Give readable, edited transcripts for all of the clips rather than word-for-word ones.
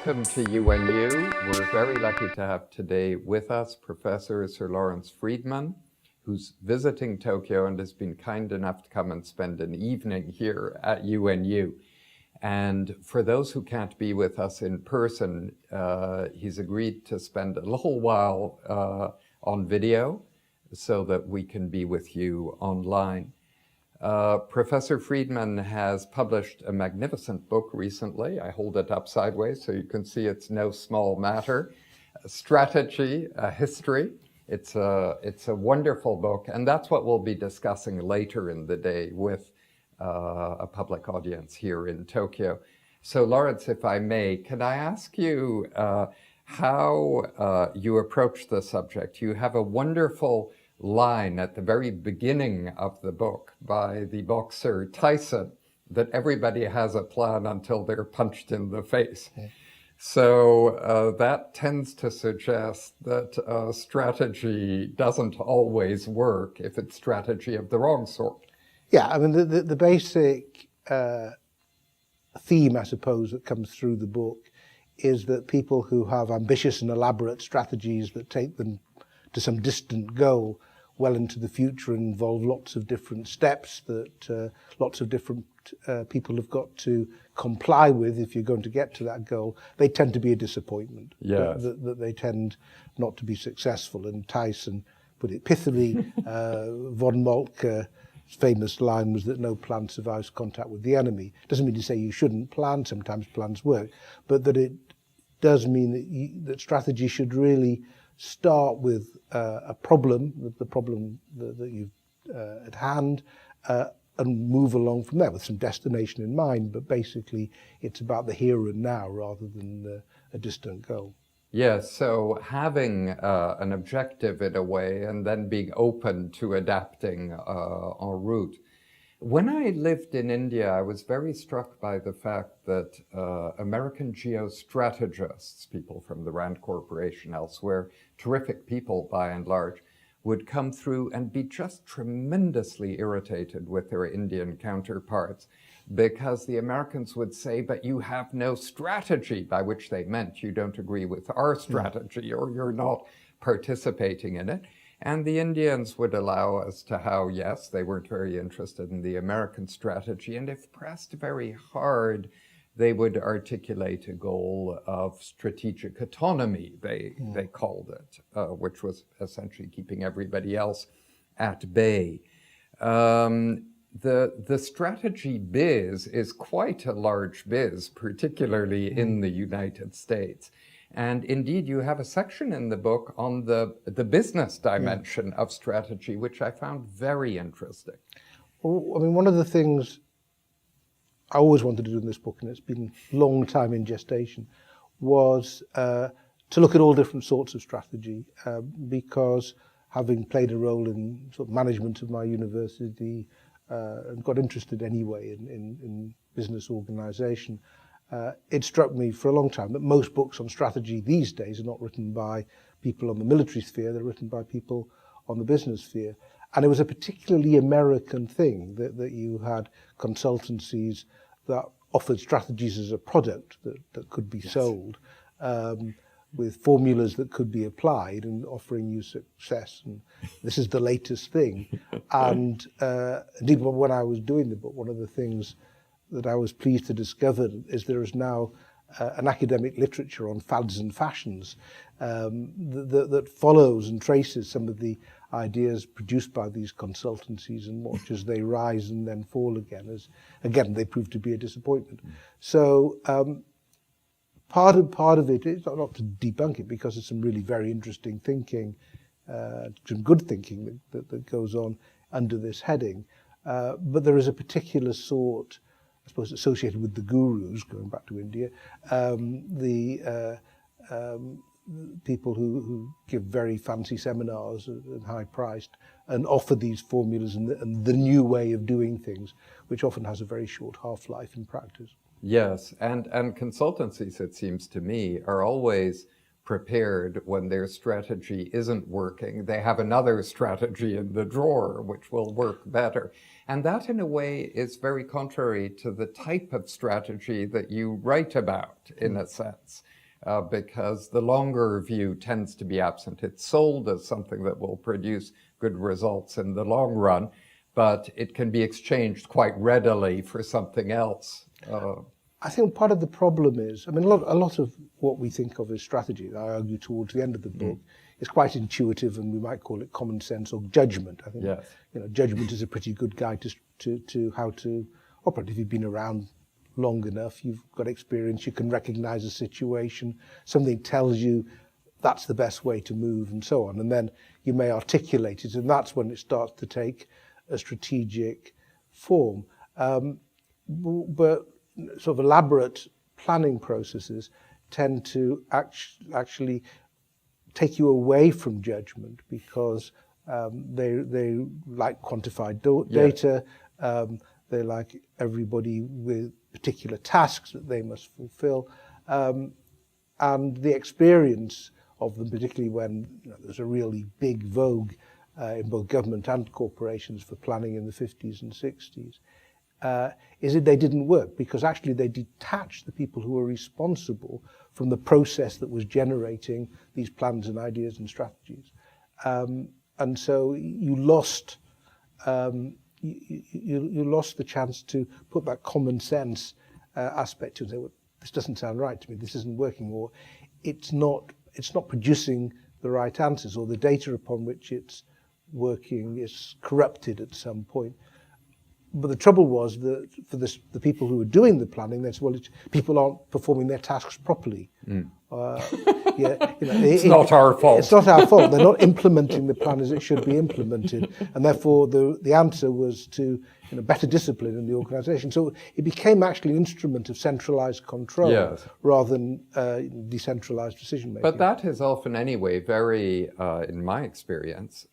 Welcome to UNU. We're very lucky to have today with us Professor Sir Lawrence Freedman, who's visiting Tokyo and has been kind enough to come and spend an evening here at UNU. And for those who can't be with us in person, he's agreed to spend a little while on video so that we can be with you online. Professor Freedman has published a magnificent book recently. I hold it up sideways so you can see it's no small matter. Strategy, a History. It's a wonderful book, and that's what we'll be discussing later in the day with a public audience here in Tokyo. So Lawrence, if I may, can I ask you how you approach the subject? You have a wonderful line at the very beginning of the book by the boxer Tyson that everybody has a plan until they're punched in the face. Okay. So that tends to suggest that strategy doesn't always work if it's strategy of the wrong sort. Yeah, I mean, the basic theme, I suppose, that comes through the book is that people who have ambitious and elaborate strategies that take them to some distant goal well into the future and involve lots of different steps that lots of different people have got to comply with if you're going to get to that goal, they tend to be a disappointment. Yes. That they tend not to be successful. And Tyson put it pithily. Von Moltke's famous line was that no plan survives contact with the enemy. Doesn't mean to say you shouldn't plan, sometimes plans work, but that it does mean that strategy should really start with a problem, the problem that you've at hand, and move along from there with some destination in mind. But basically, it's about the here and now rather than a distant goal. Yes, so having an objective in a way and then being open to adapting en route. When I lived in India, I was very struck by the fact that American geostrategists, people from the Rand Corporation elsewhere, terrific people by and large, would come through and be just tremendously irritated with their Indian counterparts because the Americans would say, but you have no strategy, by which they meant you don't agree with our strategy or you're not participating in it. And the Indians would allow as to how, yes, they weren't very interested in the American strategy, and if pressed very hard, they would articulate a goal of strategic autonomy, they called it, which was essentially keeping everybody else at bay. The strategy biz is quite a large biz, particularly in the United States. And indeed, you have a section in the book on the business dimension of strategy, which I found very interesting. Well, I mean, one of the things I always wanted to do in this book, and it's been a long time in gestation, was to look at all different sorts of strategy, because having played a role in sort of management of my university, and got interested anyway in business organization, it struck me for a long time that most books on strategy these days are not written by people on the military sphere, they're written by people on the business sphere. And it was a particularly American thing that you had consultancies that offered strategies as a product that could be sold, with formulas that could be applied and offering you success. And this is the latest thing. And indeed, when I was doing the book, one of the things that I was pleased to discover is there is now an academic literature on fads and fashions that follows and traces some of the ideas produced by these consultancies and watches they rise and then fall again, as again they prove to be a disappointment. So part of it is not to debunk it, because it's some really very interesting thinking, some good thinking that goes on under this heading, but there is a particular sort, I suppose, associated with the gurus, going back to India, people who give very fancy seminars and high priced and offer these formulas and the new way of doing things, which often has a very short half-life in practice. Yes, and consultancies, it seems to me, are always prepared when their strategy isn't working. They have another strategy in the drawer which will work better. And that, in a way, is very contrary to the type of strategy that you write about, in a sense. because the longer view tends to be absent. It's sold as something that will produce good results in the long run, but it can be exchanged quite readily for something else. I think part of the problem is, I mean, a lot of what we think of as strategy, I argue towards the end of the book, is quite intuitive, and we might call it common sense or judgment. I think judgment is a pretty good guide to how to operate. If you've been around long enough, you've got experience, you can recognize a situation, something tells you that's the best way to move, and so on. And then you may articulate it, and that's when it starts to take a strategic form. But sort of elaborate planning processes tend to actually take you away from judgment, because they like quantified data, they like everybody with particular tasks that they must fulfill, and the experience of them, particularly when there's a really big vogue in both government and corporations for planning in the 50s and 60s, is that they didn't work, because actually they detached the people who were responsible from the process that was generating these plans and ideas and strategies. And so you lost you lost the chance to put that common sense aspect to it. Say, well, this doesn't sound right to me, this isn't working, or it's not producing the right answers, or the data upon which it's working is corrupted at some point. But the trouble was that for the people who were doing the planning, they said, well, people aren't performing their tasks properly. It's not our fault. It's not our fault. They're not implementing the plan as it should be implemented. And therefore, the answer was to better discipline in the organization. So it became actually an instrument of centralized control rather than decentralized decision making. But that is often anyway very, in my experience,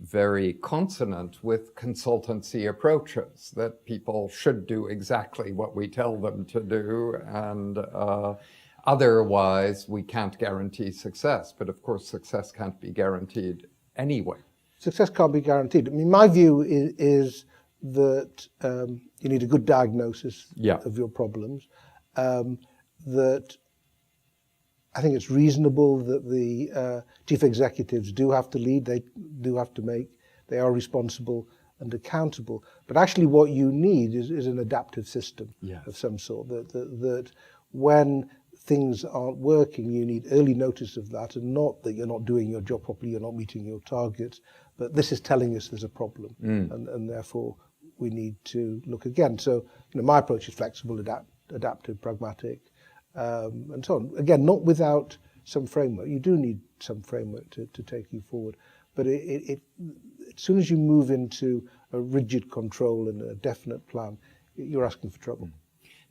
very consonant with consultancy approaches, that people should do exactly what we tell them to do, and otherwise we can't guarantee success. But of course, success can't be guaranteed anyway. Success can't be guaranteed. I mean, my view is that you need a good diagnosis of your problems, that I think it's reasonable that the chief executives do have to lead, they do have to they are responsible and accountable. But actually what you need is an adaptive system of some sort, that when things aren't working, you need early notice of that, and not that you're not doing your job properly, you're not meeting your targets, but this is telling us there's a problem, and therefore we need to look again. So my approach is flexible, adaptive, pragmatic, and so on. Again, not without some framework. You do need some framework to take you forward. But as soon as you move into a rigid control and a definite plan, you're asking for trouble.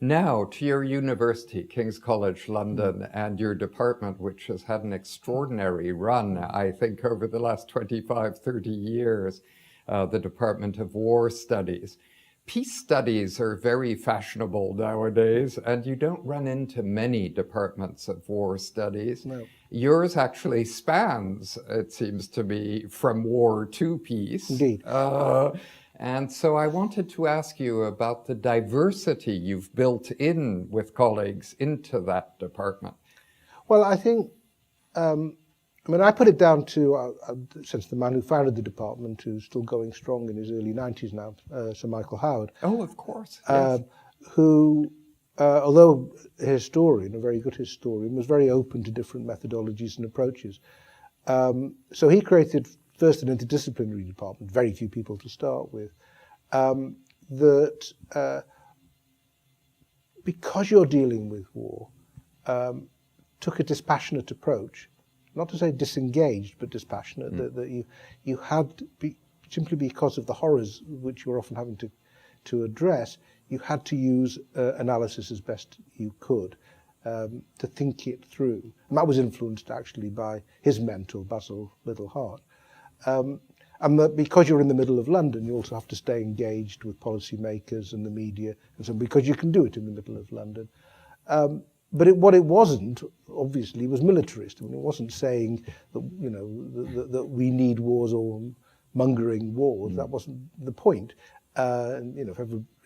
Now, to your university, King's College London, and your department, which has had an extraordinary run, I think, over the last 25, 30 years, the Department of War Studies. Peace studies are very fashionable nowadays, and you don't run into many departments of war studies. No. Yours actually spans, it seems to me, from war to peace. Indeed. And so I wanted to ask you about the diversity you've built in with colleagues into that department. Well, I think, I put it down to, since the man who founded the department, who's still going strong in his early 90s now, Sir Michael Howard. Oh, of course. Yes. Who, although a historian, a very good historian, was very open to different methodologies and approaches. So he created first an interdisciplinary department, very few people to start with, that because you're dealing with war, took a dispassionate approach, not to say disengaged, but dispassionate, that you had to be, simply because of the horrors which you're often having to address, you had to use analysis as best you could to think it through. And that was influenced actually by his mentor, Basil Littlehart. And that because you're in the middle of London, you also have to stay engaged with policymakers and the media, and so because you can do it in the middle of London. But what it wasn't, obviously, was militarist. I mean, it wasn't saying that that we need wars or mongering wars. That wasn't the point. And if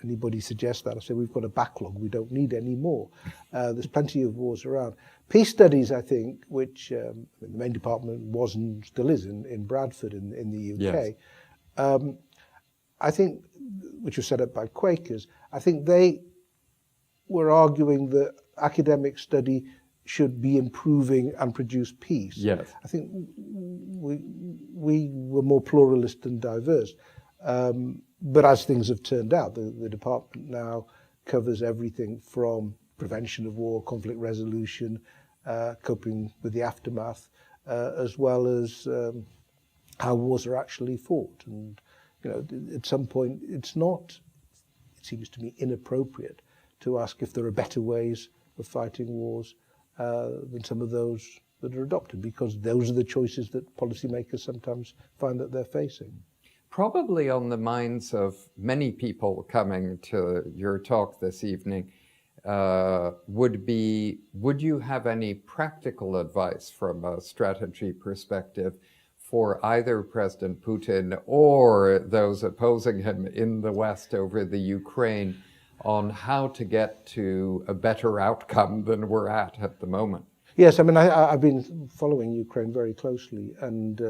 anybody suggests that, I say we've got a backlog. We don't need any more. There's plenty of wars around. Peace studies, I think, which the main department was and still is in Bradford in the UK, yes. I think, which was set up by Quakers, I think they were arguing that academic study should be improving and produce peace. Yes. I think we were more pluralist and diverse. But as things have turned out, the department now covers everything from prevention of war, conflict resolution, coping with the aftermath, as well as how wars are actually fought. And at some point, it seems to me, inappropriate to ask if there are better ways of fighting wars than some of those that are adopted, because those are the choices that policymakers sometimes find that they're facing. Probably on the minds of many people coming to your talk this evening would you have any practical advice from a strategy perspective for either President Putin or those opposing him in the West over the Ukraine on how to get to a better outcome than we're at the moment? Yes, I mean, I've been following Ukraine very closely, and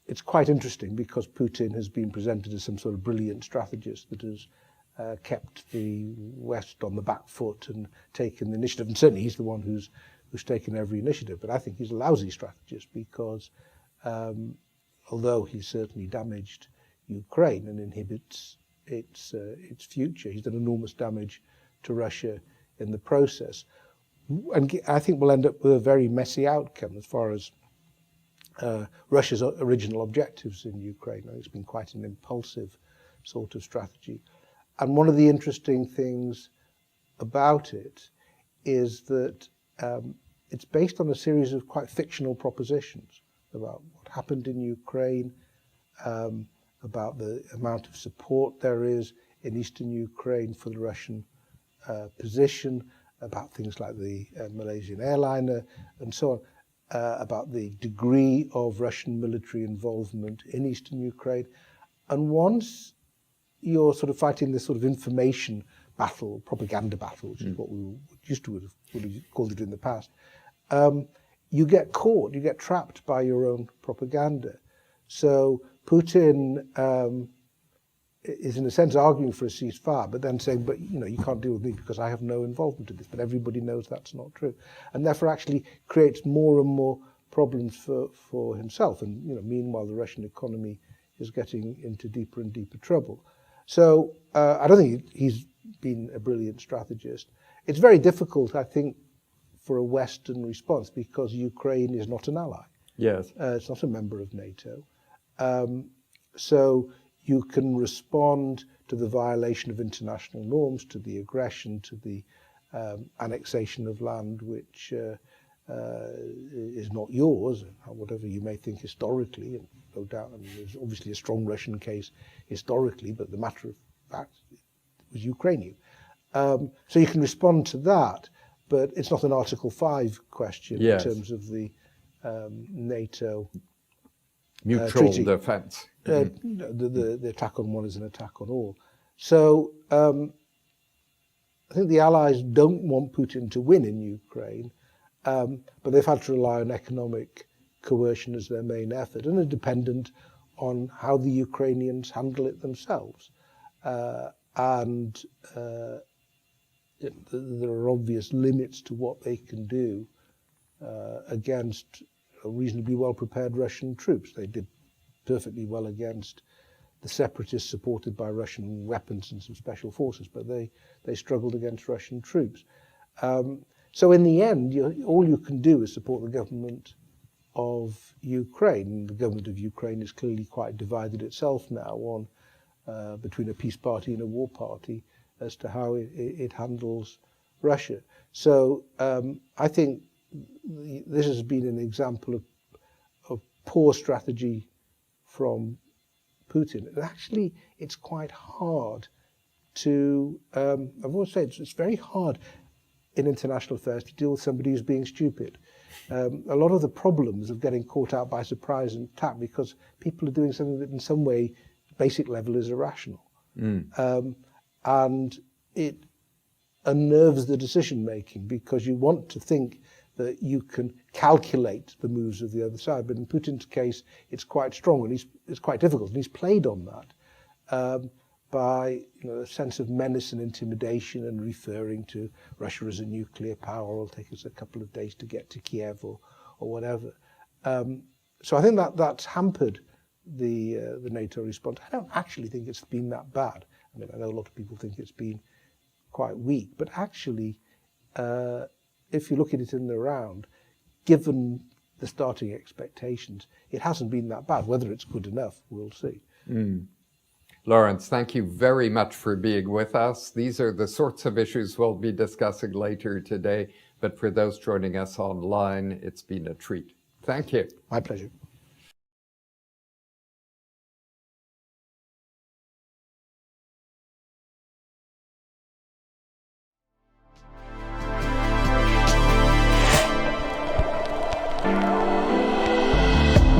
it's quite interesting because Putin has been presented as some sort of brilliant strategist that has kept the West on the back foot and taken the initiative. And certainly he's the one who's taken every initiative. But I think he's a lousy strategist because although he's certainly damaged Ukraine and inhibits its future, he's done enormous damage to Russia in the process. And I think we'll end up with a very messy outcome as far as Russia's original objectives in Ukraine. It's been quite an impulsive sort of strategy. And one of the interesting things about it is that it's based on a series of quite fictional propositions about what happened in Ukraine, about the amount of support there is in eastern Ukraine for the Russian position, about things like the Malaysian airliner and so on. About the degree of Russian military involvement in eastern Ukraine. And once you're sort of fighting this sort of information battle, propaganda battle, which is what we used to would have called it in the past, you get caught, you get trapped by your own propaganda. So Putin is in a sense arguing for a ceasefire, but then saying, but you can't deal with me because I have no involvement in this. But everybody knows that's not true, and therefore actually creates more and more problems for himself. And meanwhile, the Russian economy is getting into deeper and deeper trouble. So I don't think he's been a brilliant strategist. It's very difficult, I think, for a Western response because Ukraine is not an ally. Yes, it's not a member of NATO. So you can respond to the violation of international norms, to the aggression, to the annexation of land which is not yours, whatever you may think historically, and no doubt, there's obviously a strong Russian case historically, but the matter of fact was Ukrainian. So you can respond to that, but it's not an Article 5 question in terms of the NATO mutual treaty. Defense. The attack on one is an attack on all. So I think the Allies don't want Putin to win in Ukraine, but they've had to rely on economic coercion as their main effort and are dependent on how the Ukrainians handle it themselves. And there are obvious limits to what they can do against reasonably well-prepared Russian troops. They did perfectly well against the separatists supported by Russian weapons and some special forces, but they struggled against Russian troops. So in the end, all you can do is support the government of Ukraine. The government of Ukraine is clearly quite divided itself now on between a peace party and a war party as to how it handles Russia. So I think this has been an example of poor strategy from Putin. And actually, it's quite hard to, I've always said, it's very hard in international affairs to deal with somebody who's being stupid. A lot of the problems of getting caught out by surprise and attack because people are doing something that in some way basic level is irrational. And it unnerves the decision making because you want to think that you can calculate the moves of the other side. But in Putin's case, it's quite strong and it's quite difficult. And he's played on that by a sense of menace and intimidation and referring to Russia as a nuclear power. It'll take us a couple of days to get to Kiev or whatever. So I think that's hampered the NATO response. I don't actually think it's been that bad. I mean, I know a lot of people think it's been quite weak, but actually, if you look at it in the round, given the starting expectations, it hasn't been that bad. Whether it's good enough, we'll see. Lawrence, thank you very much for being with us. These are the sorts of issues we'll be discussing later today, but for those joining us online, it's been a treat. Thank you. My pleasure.